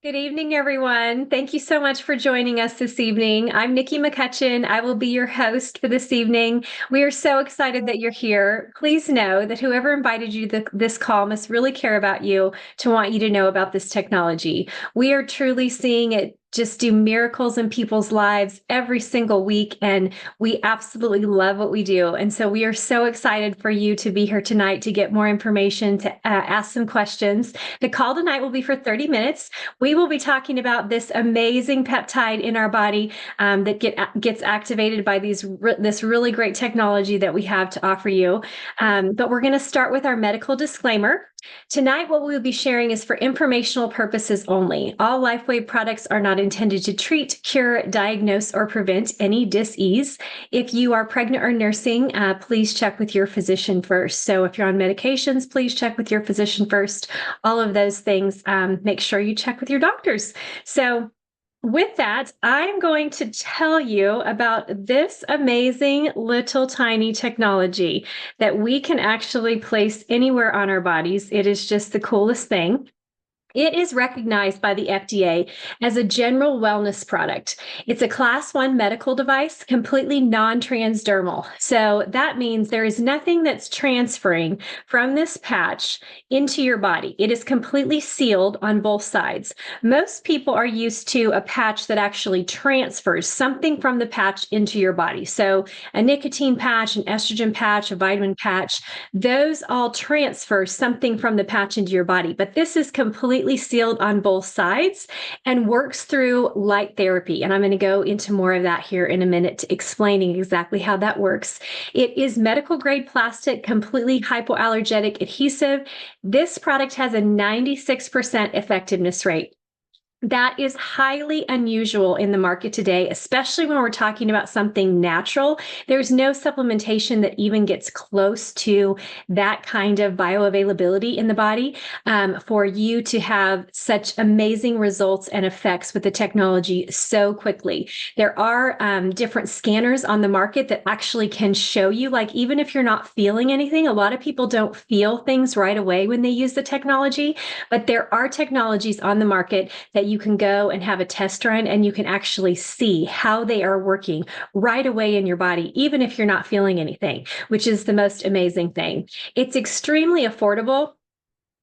Good evening, everyone. Thank you so much for joining us this evening. I'm Nikki McCutchen. I will be your host for this evening. We are so excited that you're here. Please know that whoever invited you to this call must really care about you to want you to know about this technology. We are truly seeing it just do miracles in people's lives every single week. And we absolutely love what we do. And so we are so excited for you to be here tonight to get more information, to ask some questions. The call tonight will be for 30 minutes. We will be talking about this amazing peptide in our body that gets activated by this really great technology that we have to offer you. But we're going to start with our medical disclaimer. Tonight, what we will be sharing is for informational purposes only. All LifeWave products are not intended to treat, cure, diagnose, or prevent any dis-ease. If you are pregnant or nursing, please check with your physician first. So if you're on medications, please check with your physician first. All of those things, make sure you check with your doctors. So with that, I'm going to tell you about this amazing little tiny technology that we can actually place anywhere on our bodies. It is just the coolest thing. It is recognized by the FDA as a general wellness product. It's a class 1 medical device, completely non-transdermal. So that means there is nothing that's transferring from this patch into your body. It is completely sealed on both sides. Most people are used to a patch that actually transfers something from the patch into your body. So a nicotine patch, an estrogen patch, a vitamin patch, those all transfer something from the patch into your body. But this is completely sealed on both sides and works through light therapy. And I'm going to go into more of that here in a minute, explaining exactly how that works. It is medical grade plastic, completely hypoallergenic adhesive. This product has a 96% effectiveness rate. That is highly unusual in the market today, especially when we're talking about something natural. There's no supplementation that even gets close to that kind of bioavailability in the body for you to have such amazing results and effects with the technology so quickly. There are different scanners on the market that actually can show you, like, even if you're not feeling anything, a lot of people don't feel things right away when they use the technology, but there are technologies on the market that you can go and have a test run and you can actually see how they are working right away in your body, even if you're not feeling anything, which is the most amazing thing. It's extremely affordable.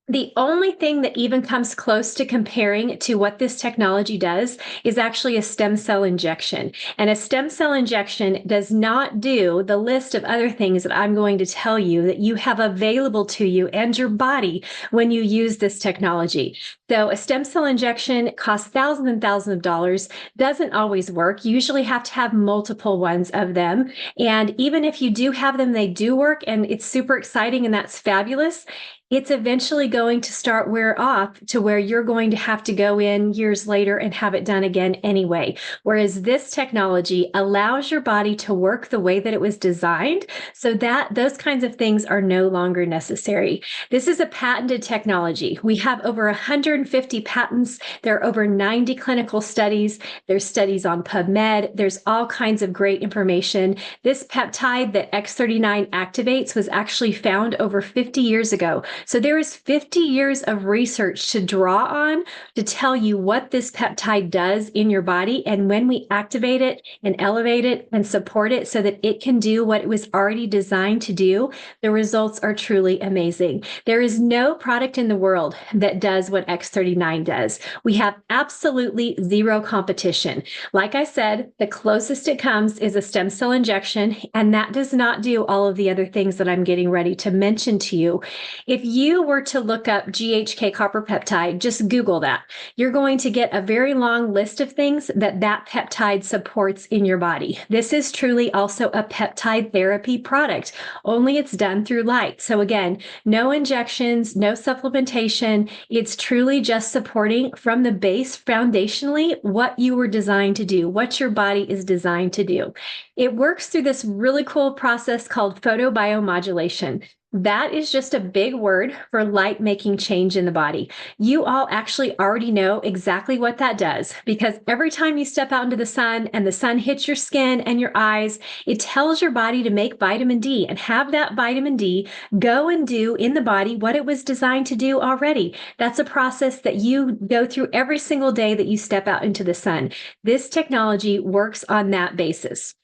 The only thing that even comes close to comparing to what this technology does is actually a stem cell injection. And a stem cell injection does not do the list of other things that I'm going to tell you that you have available to you and your body when you use this technology. So a stem cell injection costs thousands and thousands of dollars, doesn't always work. You usually have to have multiple ones of them. And even if you do have them, they do work and it's super exciting and that's fabulous. It's eventually going to start wear off to where you're going to have to go in years later and have it done again anyway. Whereas this technology allows your body to work the way that it was designed so that those kinds of things are no longer necessary. This is a patented technology. We have over 150 patents. There are over 90 clinical studies. There's studies on PubMed. There's all kinds of great information. This peptide that X39 activates was actually found over 50 years ago. So there is 50 years of research to draw on to tell you what this peptide does in your body and when we activate it and elevate it and support it so that it can do what it was already designed to do, the results are truly amazing. There is no product in the world that does what X39 does. We have absolutely zero competition. Like I said, the closest it comes is a stem cell injection, and that does not do all of the other things that I'm getting ready to mention to you. If you were to look up GHK copper peptide, just Google that. You're going to get a very long list of things that peptide supports in your body. This is truly also a peptide therapy product, only it's done through light. So again, no injections, no supplementation. It's truly just supporting from the base foundationally what you were designed to do, what your body is designed to do. It works through this really cool process called photobiomodulation. That is just a big word for light making change in the body. You all actually already know exactly what that does, because every time you step out into the sun and the sun hits your skin and your eyes, it tells your body to make vitamin D and have that vitamin D go and do in the body what it was designed to do already. That's a process that you go through every single day that you step out into the sun. This technology works on that basis.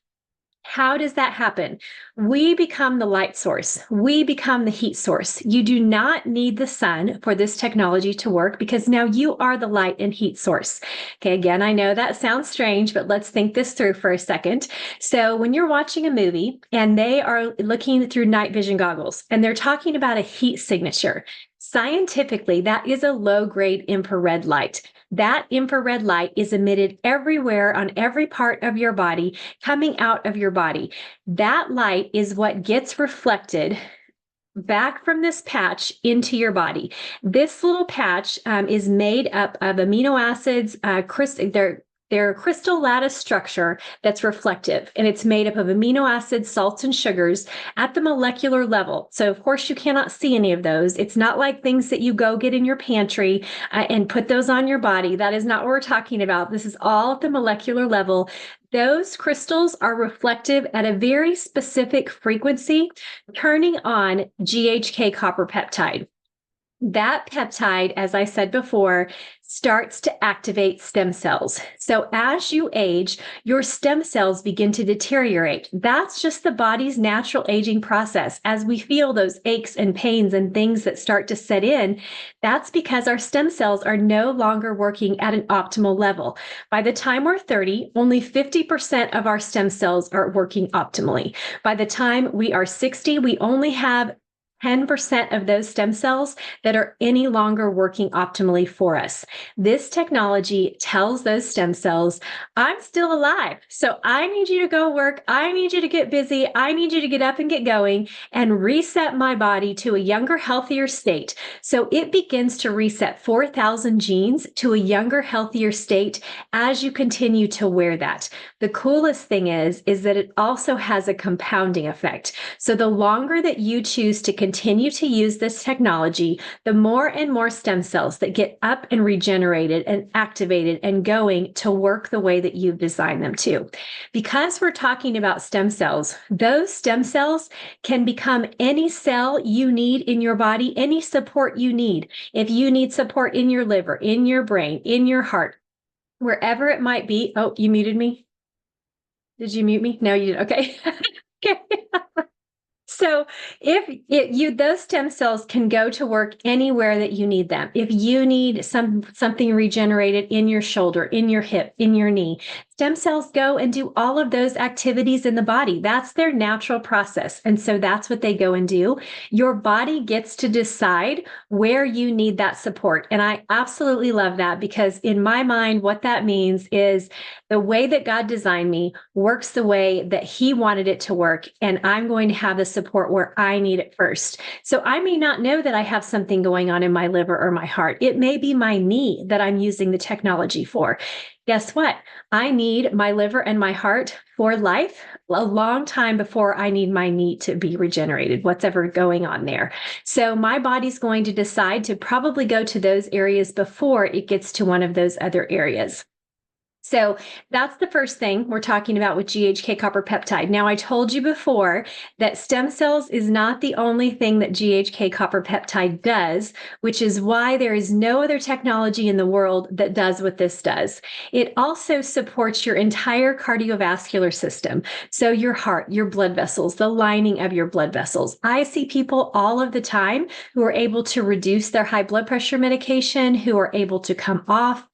How does that happen? We become the light source. We become the heat source. You do not need the sun for this technology to work, because now you are the light and heat source. Okay, again, I know that sounds strange, but let's think this through for a second. So when you're watching a movie and they are looking through night vision goggles and they're talking about a heat signature, scientifically, that is a low-grade infrared light. That infrared light is emitted everywhere on every part of your body, coming out of your body. That light is what gets reflected back from this patch into your body. This little patch is made up of amino acids, they're a crystal lattice structure that's reflective, and it's made up of amino acids, salts, and sugars at the molecular level. So, of course, you cannot see any of those. It's not like things that you go get in your pantry and put those on your body. That is not what we're talking about. This is all at the molecular level. Those crystals are reflective at a very specific frequency, turning on GHK copper peptide. That peptide, as I said before, starts to activate stem cells. So as you age, your stem cells begin to deteriorate. That's just the body's natural aging process. As we feel those aches and pains and things that start to set in, that's because our stem cells are no longer working at an optimal level. By the time we're 30, only 50% of our stem cells are working optimally. By the time we are 60, we only have 10% of those stem cells that are any longer working optimally for us. This technology tells those stem cells, I'm still alive, so I need you to go work. I need you to get busy. I need you to get up and get going and reset my body to a younger, healthier state. So it begins to reset 4,000 genes to a younger, healthier state as you continue to wear that. The coolest thing is that it also has a compounding effect. So the longer that you choose to continue to use this technology, the more and more stem cells that get up and regenerated and activated and going to work the way that you've designed them to. Because we're talking about stem cells, those stem cells can become any cell you need in your body, any support you need. If you need support in your liver, in your brain, in your heart, wherever it might be. Oh, you muted me? Did you mute me? No, you didn't. Okay. Okay. So those stem cells can go to work anywhere that you need them. If you need something regenerated in your shoulder, in your hip, in your knee, stem cells go and do all of those activities in the body. That's their natural process. And so that's what they go and do. Your body gets to decide where you need that support. And I absolutely love that, because in my mind, what that means is the way that God designed me works the way that He wanted it to work. And I'm going to have the support where I need it first. So I may not know that I have something going on in my liver or my heart. It may be my knee that I'm using the technology for. Guess what? I need my liver and my heart for life a long time before I need my knee to be regenerated, what's ever going on there. So my body's going to decide to probably go to those areas before it gets to one of those other areas. So that's the first thing we're talking about with GHK copper peptide. Now, I told you before that stem cells is not the only thing that GHK copper peptide does, which is why there is no other technology in the world that does what this does. It also supports your entire cardiovascular system. So your heart, your blood vessels, the lining of your blood vessels. I see people all of the time who are able to reduce their high blood pressure medication, who are able to come off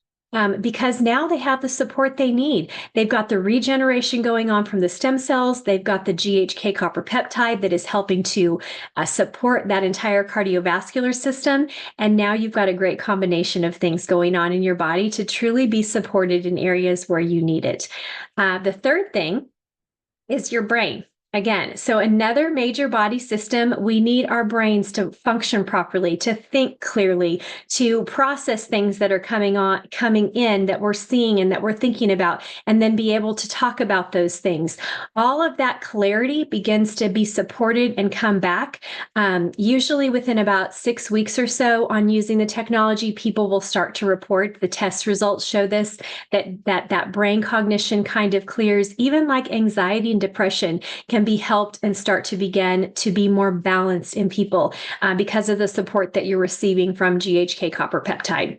because now they have the support they need. They've got the regeneration going on from the stem cells. They've got the GHK copper peptide that is helping to support that entire cardiovascular system. And now you've got a great combination of things going on in your body to truly be supported in areas where you need it. The third thing is your brain. Again, so another major body system, we need our brains to function properly, to think clearly, to process things that are coming in that we're seeing and that we're thinking about, and then be able to talk about those things. All of that clarity begins to be supported and come back. Usually within about 6 weeks or so on using the technology, people will start to report. The test results show this, that brain cognition kind of clears. Even like anxiety and depression can be helped and start to begin to be more balanced in people because of the support that you're receiving from GHK copper peptide.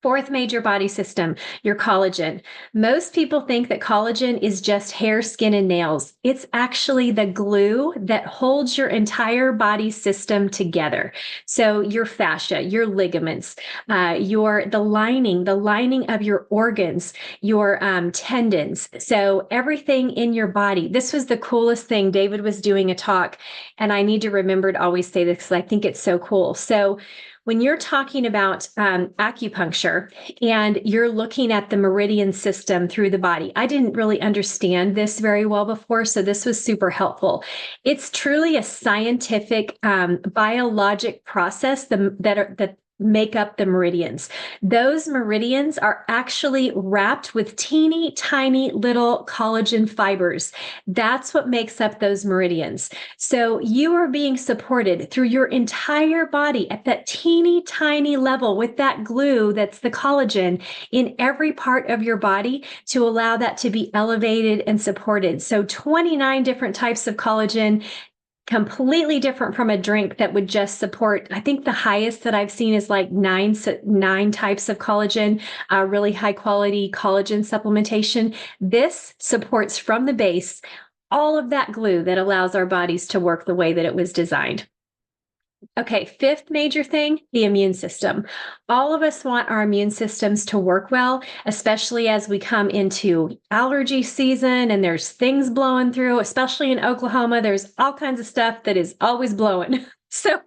Fourth major body system, your collagen. Most people think that collagen is just hair, skin, and nails. It's actually the glue that holds your entire body system together. So your fascia, your ligaments, the lining of your organs, your tendons. So everything in your body. This was the coolest thing. David was doing a talk, and I need to remember to always say this because I think it's so cool. So when you're talking about acupuncture and you're looking at the meridian system through the body, I didn't really understand this very well before, so this was super helpful. It's truly a scientific biologic process that make up the meridians. Those meridians are actually wrapped with teeny tiny little collagen fibers. That's what makes up those meridians. So you are being supported through your entire body at that teeny tiny level with that glue that's the collagen in every part of your body to allow that to be elevated and supported. So 29 different types of collagen, completely different from a drink that would just support. I think the highest that I've seen is like nine types of collagen, really high quality collagen supplementation. This supports from the base all of that glue that allows our bodies to work the way that it was designed. Okay, fifth major thing, the immune system. All of us want our immune systems to work well, especially as we come into allergy season and there's things blowing through, especially in Oklahoma. There's all kinds of stuff that is always blowing. So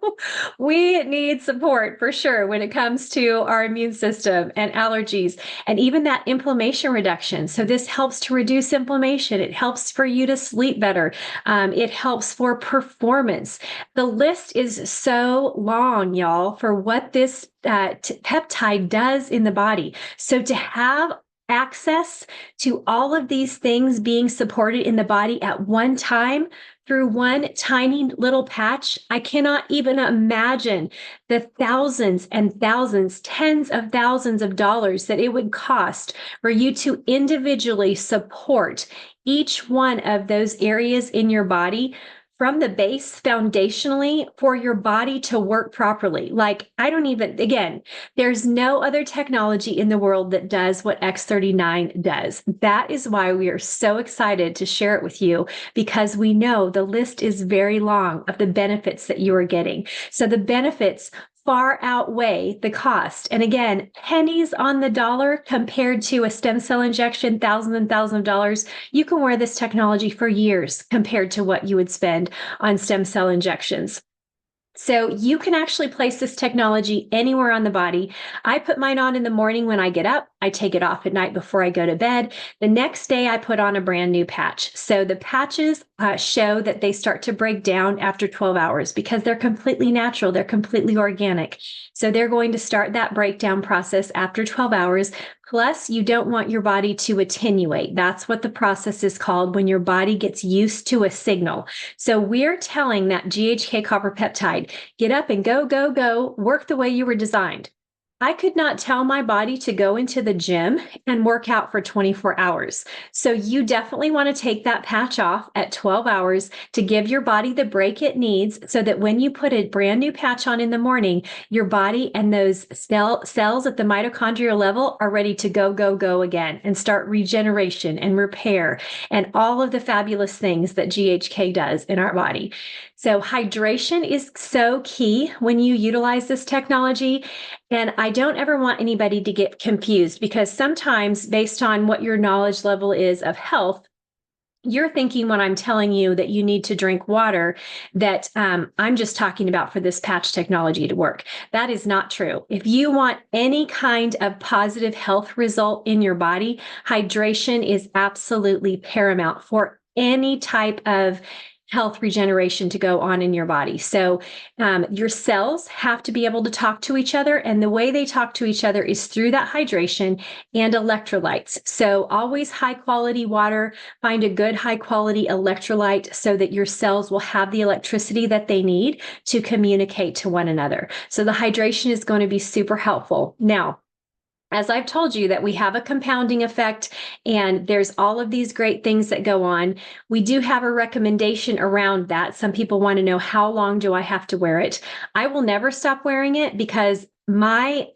we need support for sure when it comes to our immune system and allergies and even that inflammation reduction. So this helps to reduce inflammation. It helps for you to sleep better. It helps for performance. The list is so long, y'all, for what this peptide does in the body. So to have access to all of these things being supported in the body at one time through one tiny little patch, I cannot even imagine the thousands and thousands, tens of thousands of dollars that it would cost for you to individually support each one of those areas in your body from the base foundationally for your body to work properly. Like, again, there's no other technology in the world that does what X39 does. That is why we are so excited to share it with you, because we know the list is very long of the benefits that you are getting. So the benefits far outweigh the cost. And again, pennies on the dollar compared to a stem cell injection, thousands and thousands of dollars. You can wear this technology for years compared to what you would spend on stem cell injections. So you can actually place this technology anywhere on the body. I put mine on in the morning when I get up. I take it off at night before I go to bed. The next day, I put on a brand new patch. So the patches show that they start to break down after 12 hours because they're completely natural. They're completely organic. So they're going to start that breakdown process after 12 hours. Plus, you don't want your body to attenuate. That's what the process is called when your body gets used to a signal. So we're telling that GHK copper peptide, get up and go, go, go, work the way you were designed. I could not tell my body to go into the gym and work out for 24 hours. So you definitely want to take that patch off at 12 hours to give your body the break it needs so that when you put a brand new patch on in the morning, your body and those cells at the mitochondrial level are ready to go, go, go again and start regeneration and repair and all of the fabulous things that GHK does in our body. So hydration is so key when you utilize this technology. And I don't ever want anybody to get confused because sometimes based on what your knowledge level is of health, you're thinking when I'm telling you that you need to drink water that I'm just talking about for this patch technology to work. That is not true. If you want any kind of positive health result in your body, hydration is absolutely paramount for any type of health regeneration to go on in your body. So your cells have to be able to talk to each other. And the way they talk to each other is through that hydration and electrolytes. So always high quality water, find a good high quality electrolyte so that your cells will have the electricity that they need to communicate to one another. So the hydration is going to be super helpful. Now, as I've told you that we have a compounding effect and there's all of these great things that go on, we do have a recommendation around that. Some people want to know, how long do I have to wear it? I will never stop wearing it because my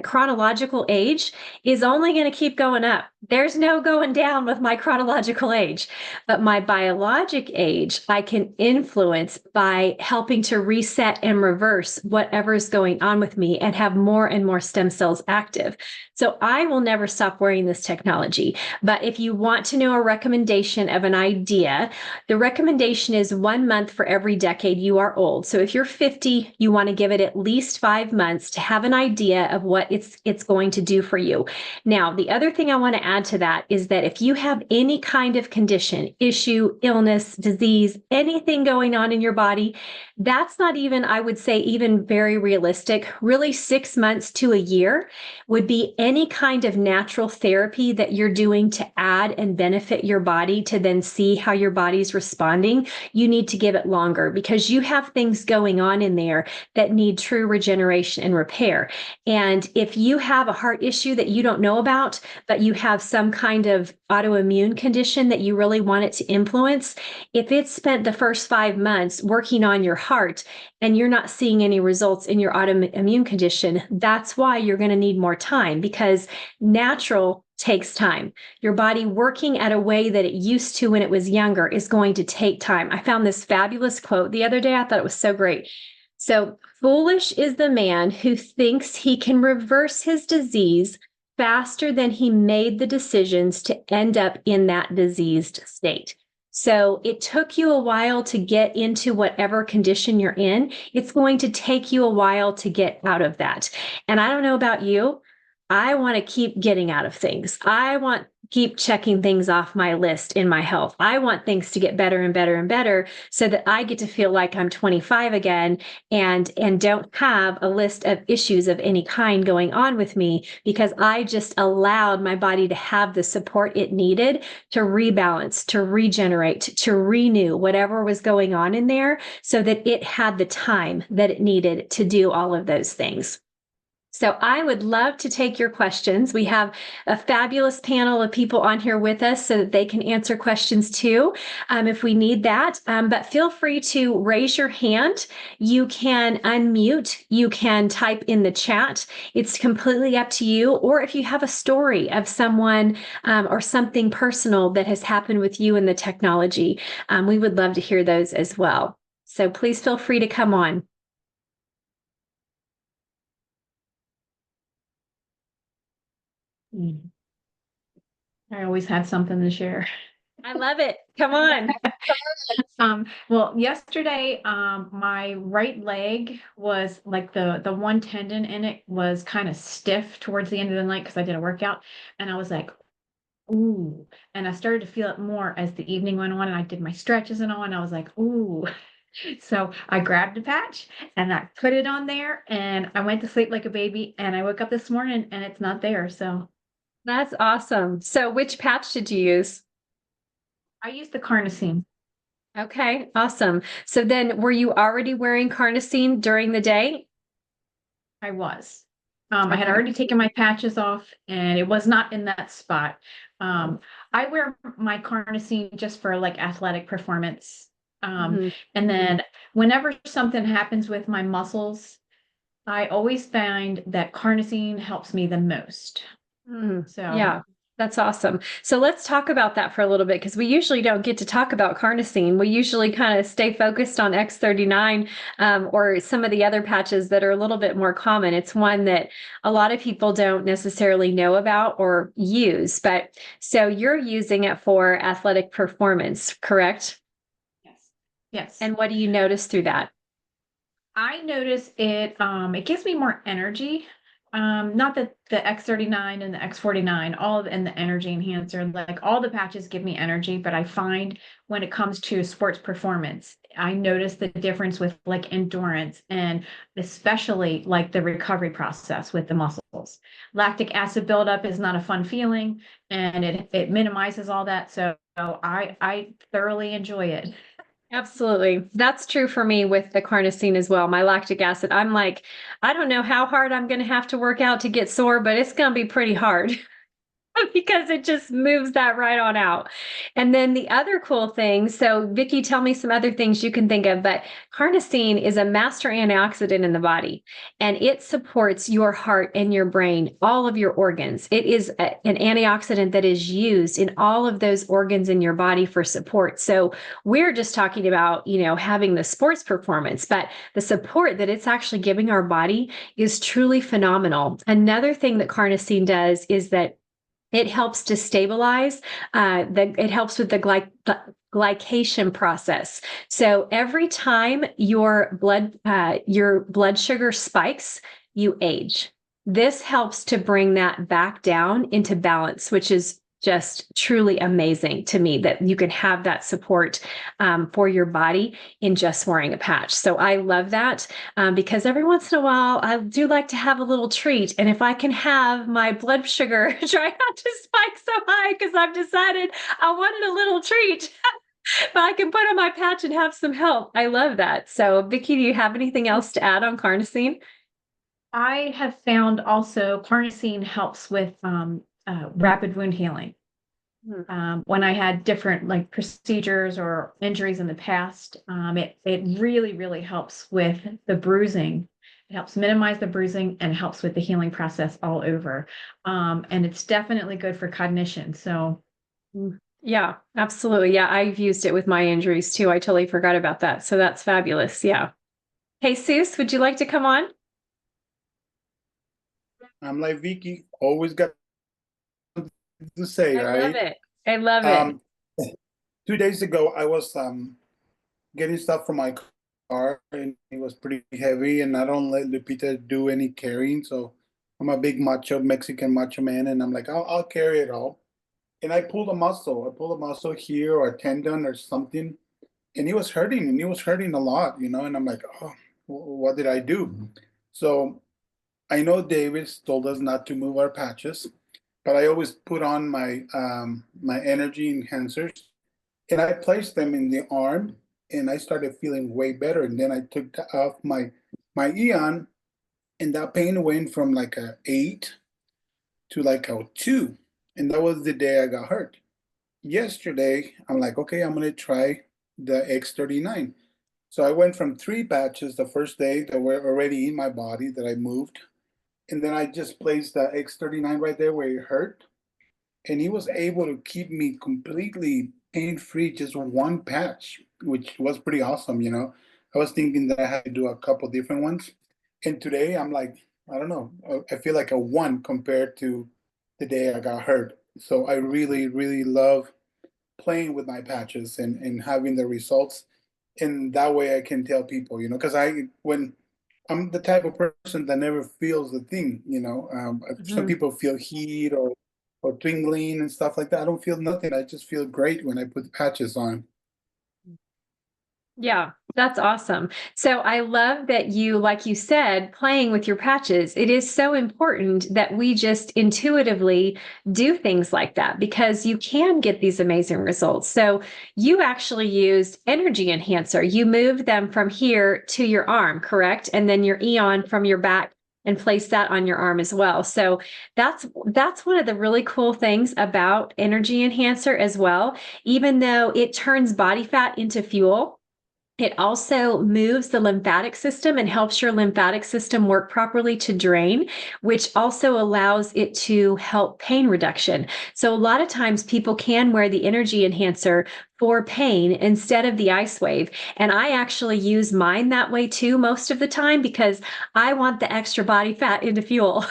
chronological age is only going to keep going up. There's no going down with my chronological age, but my biologic age, I can influence by helping to reset and reverse whatever is going on with me and have more and more stem cells active. So I will never stop wearing this technology. But if you want to know a recommendation of an idea, the recommendation is 1 month for every decade you are old. So if you're 50, you want to give it at least 5 months to have an idea of what it's going to do for you. Now, the other thing I want to add to that is that if you have any kind of condition, issue, illness, disease, anything going on in your body, that's not even, I would say, even very realistic. Really, 6 months to a year would be any kind of natural therapy that you're doing to add and benefit your body to then see how your body's responding. You need to give it longer because you have things going on in there that need true regeneration and repair. And if you have a heart issue that you don't know about, but you have some kind of autoimmune condition that you really want it to influence, if it's spent the first 5 months working on your heart and you're not seeing any results in your autoimmune condition, that's why you're going to need more time, because natural takes time. Your body working at a way that it used to when it was younger is going to take time. I found this fabulous quote the other day. I thought it was so great. So, foolish is the man who thinks he can reverse his disease faster than he made the decisions to end up in that diseased state. So it took you a while to get into whatever condition you're in. It's going to take you a while to get out of that. And I don't know about you, I want to keep getting out of things. I want keep checking things off my list in my health. I want things to get better and better and better so that I get to feel like I'm 25 again and don't have a list of issues of any kind going on with me, because I just allowed my body to have the support it needed to rebalance, to regenerate, to renew whatever was going on in there so that it had the time that it needed to do all of those things. So I would love to take your questions. We have a fabulous panel of people on here with us so that they can answer questions too, if we need that. But feel free to raise your hand. You can unmute. You can type in the chat. It's completely up to you. Or if you have a story of someone or something personal that has happened with you in the technology, we would love to hear those as well. So please feel free to come on. I always had something to share. I love it. Come on. Well, yesterday, my right leg was like the one tendon in it was kind of stiff towards the end of the night because I did a workout, and I was like, ooh, and I started to feel it more as the evening went on, and I did my stretches and all, and I was like, ooh. So I grabbed a patch and I put it on there, and I went to sleep like a baby, and I woke up this morning and it's not there. So That's awesome. So which patch did you use? I used the Carnosine. Okay, awesome. So then were you already wearing Carnosine during the day? I was. I had Okay. already taken my patches off and it was not in that spot. I wear my Carnosine just for like athletic performance. Mhm. And then whenever something happens with my muscles, I always find that Carnosine helps me the most. So Yeah, that's awesome. So let's talk about that for a little bit, because we usually don't get to talk about Carnosine. We usually kind of stay focused on X39 or some of the other patches that are a little bit more common. It's one that a lot of people don't necessarily know about or use. But so you're using it for athletic performance, correct? yes. Yes. And what do you notice through that? I notice it gives me more energy. Not the X39 and the X49, and the energy enhancer, like all the patches give me energy, but I find when it comes to sports performance, I notice the difference with like endurance and especially like the recovery process with the muscles. Lactic acid buildup is not a fun feeling and it minimizes all that. So I thoroughly enjoy it. Absolutely. That's true for me with the carnosine as well. My lactic acid, I'm like, I don't know how hard I'm going to have to work out to get sore, but it's going to be pretty hard. Because it just moves that right on out. And then the other cool thing, so Vicky, tell me some other things you can think of, but carnosine is a master antioxidant in the body, and it supports your heart and your brain, all of your organs. It is an antioxidant that is used in all of those organs in your body for support. So we're just talking about, having the sports performance, but the support that it's actually giving our body is truly phenomenal. Another thing that carnosine does is that it helps to stabilize. It helps with the glycation process. So every time your blood sugar spikes, you age. This helps to bring that back down into balance, which is just truly amazing to me that you can have that support for your body in just wearing a patch. So I love that because every once in a while, I do like to have a little treat. And if I can have my blood sugar try not to spike so high because I've decided I wanted a little treat, but I can put on my patch and have some help. I love that. So Vicky, do you have anything else to add on carnosine? I have found also carnosine helps with rapid wound healing. When I had different like procedures or injuries in the past, it really helps with the bruising. It helps minimize the bruising and helps with the healing process all over. And it's definitely good for cognition. So Yeah, absolutely. Yeah, I've used it with my injuries too. I totally forgot about that. So that's fabulous. Yeah. Hey, Seuss, would you like to come on? I'm like Vicky, always got to say, I love right? it. I love it. Um, 2 days ago, I was getting stuff from my car, and it was pretty heavy, and I don't let Lupita do any carrying, so I'm a big macho Mexican macho man, and I'm like, I'll carry it all. And I pulled a muscle. I pulled a muscle here or a tendon or something, and he was hurting, and he was hurting a lot, And I'm like, oh, what did I do? So I know Davis told us not to move our patches, but I always put on my energy enhancers, and I placed them in the arm, and I started feeling way better. And then I took off my Aeon, and that pain went from like a 8 to like a 2, and that was the day I got hurt. Yesterday, I'm like, okay, I'm gonna try the X39. So I went from 3 patches the first day that were already in my body that I moved, and then I just placed the X39 right there where it hurt, and he was able to keep me completely pain free, just one patch, which was pretty awesome. I was thinking that I had to do a couple different ones, and today I'm like, I don't know, I feel like a one compared to the day I got hurt. So I really love playing with my patches and having the results, and that way I can tell people, because when I'm the type of person that never feels the thing. Some Mhm. people feel heat or tingling and stuff like that. I don't feel nothing. I just feel great when I put the patches on. Yeah, that's awesome. So I love that you, like you said, playing with your patches. It is so important that we just intuitively do things like that because you can get these amazing results. So you actually used energy enhancer. You moved them from here to your arm, correct? And then your Aeon from your back and place that on your arm as well. So that's one of the really cool things about energy enhancer as well. Even though it turns body fat into fuel, it also moves the lymphatic system and helps your lymphatic system work properly to drain, which also allows it to help pain reduction. So, a lot of times people can wear the energy enhancer for pain instead of the ice wave. And I actually use mine that way too, most of the time, because I want the extra body fat into fuel.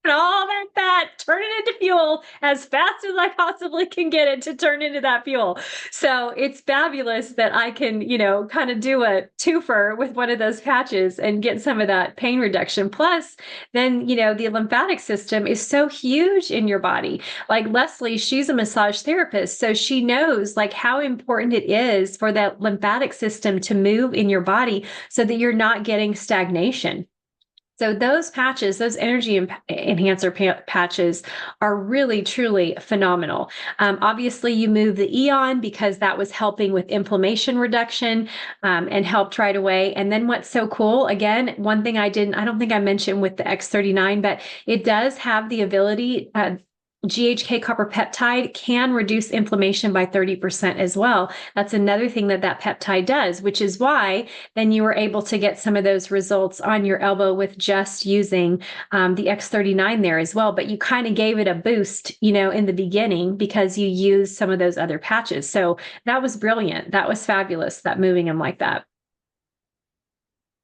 And all that fat turn it into fuel as fast as I possibly can get it to turn into that fuel. So it's fabulous that I can, kind of do a twofer with one of those patches and get some of that pain reduction. Plus, then, the lymphatic system is so huge in your body. Like Leslie, she's a massage therapist, so she knows like how important it is for that lymphatic system to move in your body so that you're not getting stagnation. So those patches, those energy enhancer patches are really, truly phenomenal. Obviously, you move the Aeon because that was helping with inflammation reduction and helped right away. And then what's so cool, again, one thing I don't think I mentioned with the X39, but it does have the ability, GHK copper peptide can reduce inflammation by 30% as well. That's another thing that peptide does, which is why then you were able to get some of those results on your elbow with just using the X39 there as well. But you kind of gave it a boost, in the beginning because you used some of those other patches. So that was brilliant. That was fabulous, that moving them like that.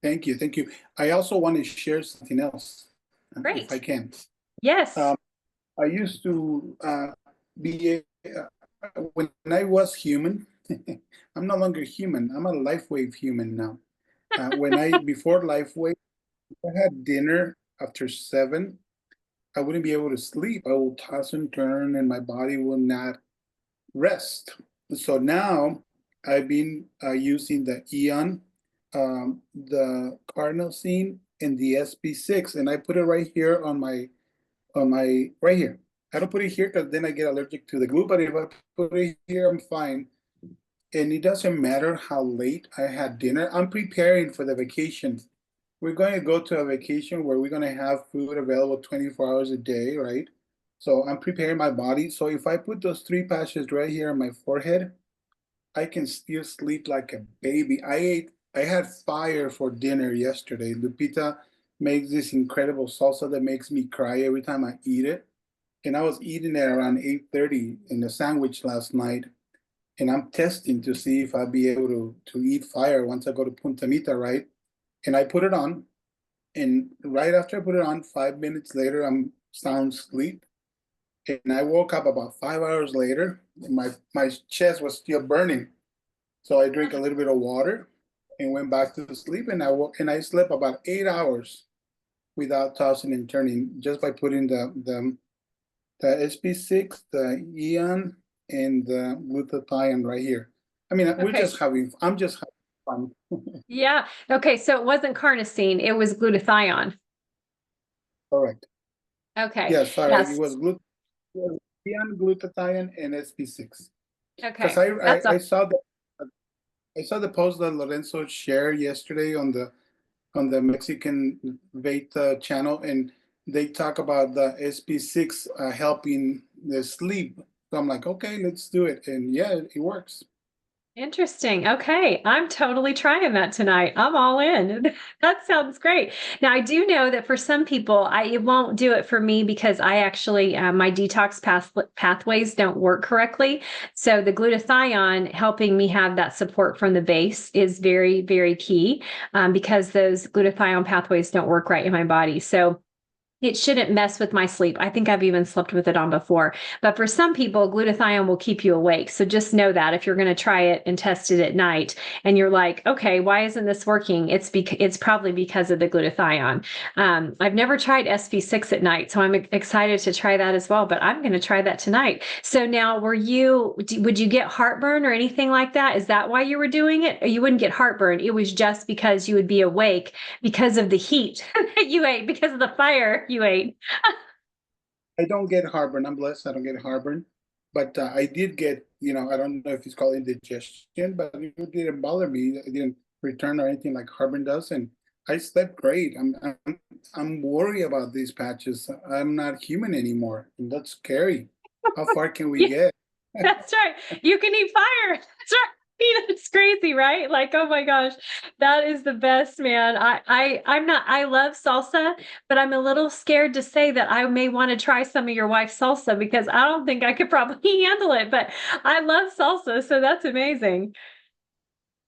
Thank you. Thank you. I also want to share something else, Great. if I can. Yes. I used to be, when I was human, I'm no longer human. I'm a LifeWave human now. Before LifeWave, I had dinner after 7. I wouldn't be able to sleep. I will toss and turn and my body will not rest. So now I've been using the Aeon, the Carnosine, and the SP6, and I put it right here on my right here. I don't put it here because then I get allergic to the glue, but if I put it here, I'm fine. And it doesn't matter how late I had dinner. I'm preparing for the vacation. We're going to go to a vacation where we're going to have food available 24 hours a day, right? So I'm preparing my body. So if I put those 3 patches right here on my forehead, I can still sleep like a baby. I had fire for dinner yesterday. Lupita makes this incredible salsa that makes me cry every time I eat it. And I was eating it around 8:30 in the sandwich last night. And I'm testing to see if I'll be able to eat fire once I go to Punta Mita, right? And I put it on. And right after I put it on, 5 minutes later, I'm sound asleep. And I woke up about 5 hours later, and my chest was still burning. So I drank a little bit of water and went back to sleep. And I slept about 8 hours without tossing and turning, just by putting the SP6, the Aeon, and the Glutathione right here. I mean, I'm just having fun. Yeah. Okay. So it wasn't Carnosine, it was glutathione. Correct. Okay. Yeah, sorry. Yes. It was Aeon, Glutathione, and SP6. Okay. Because I saw the post that Lorenzo shared yesterday on the Mexican Veta channel, and they talk about the SP6 helping the sleep. So I'm like, okay, let's do it. And yeah, it works. Interesting. Okay. I'm totally trying that tonight. I'm all in. That sounds great. Now, I do know that for some people, it won't do it for me because I actually, my detox pathways don't work correctly. So the glutathione helping me have that support from the base is very, very key because those glutathione pathways don't work right in my body. So it shouldn't mess with my sleep. I think I've even slept with it on before. But for some people, glutathione will keep you awake. So just know that if you're going to try it and test it at night and you're like, okay, why isn't this working? It's probably because of the glutathione. I've never tried SP6 at night, so I'm excited to try that as well, but I'm going to try that tonight. So now would you get heartburn or anything like that? Is that why you were doing it? Or you wouldn't get heartburn. It was just because you would be awake because of the heat that you ate, because of the fire you ate. I don't get heartburn. I'm blessed. I don't get heartburn. But I did get, I don't know if it's called indigestion, but it didn't bother me. It didn't return or anything like heartburn does. And I slept great. I'm worried about these patches. I'm not human anymore. And that's scary. How far can we get? That's right. You can eat fire. That's right. That's crazy, right? Like, oh my gosh, that is the best, man. I love salsa, but I'm a little scared to say that I may want to try some of your wife's salsa because I don't think I could probably handle it, but I love salsa, so that's amazing.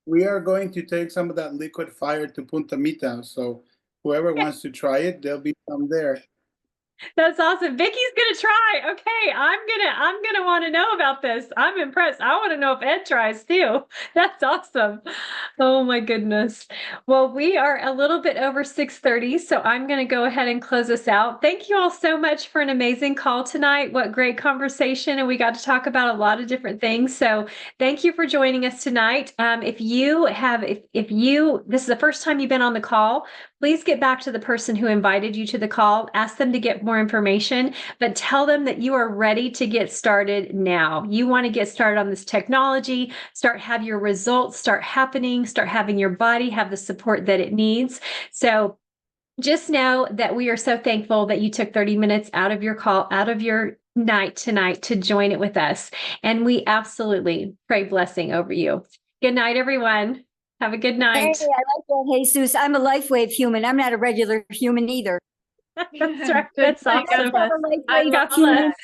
We are going to take some of that liquid fire to Punta Mita. So whoever wants to try it, there'll be some there. That's awesome. Vicky's gonna try. Okay, I'm gonna want to know about this. I'm impressed. I want to know if Ed tries too. That's awesome. Oh my goodness. Well, we are a little bit over 6:30, so I'm gonna go ahead and close us out. Thank you all so much for an amazing call tonight. What great conversation, and we got to talk about a lot of different things. So thank you for joining us tonight. If you this is the first time you've been on the call, please get back to the person who invited you to the call. Ask them to get more information, but tell them that you are ready to get started now. You want to get started on this technology, have your results start happening, start having your body have the support that it needs. So just know that we are so thankful that you took 30 minutes out of your call, out of your night tonight to join it with us. And we absolutely pray blessing over you. Good night, everyone. Have a good night. Hey, I like that, Jesus. I'm a LifeWave human. I'm not a regular human either. That's right. Good That's night, God awesome. bless. I'm a I LifeWave love human. that.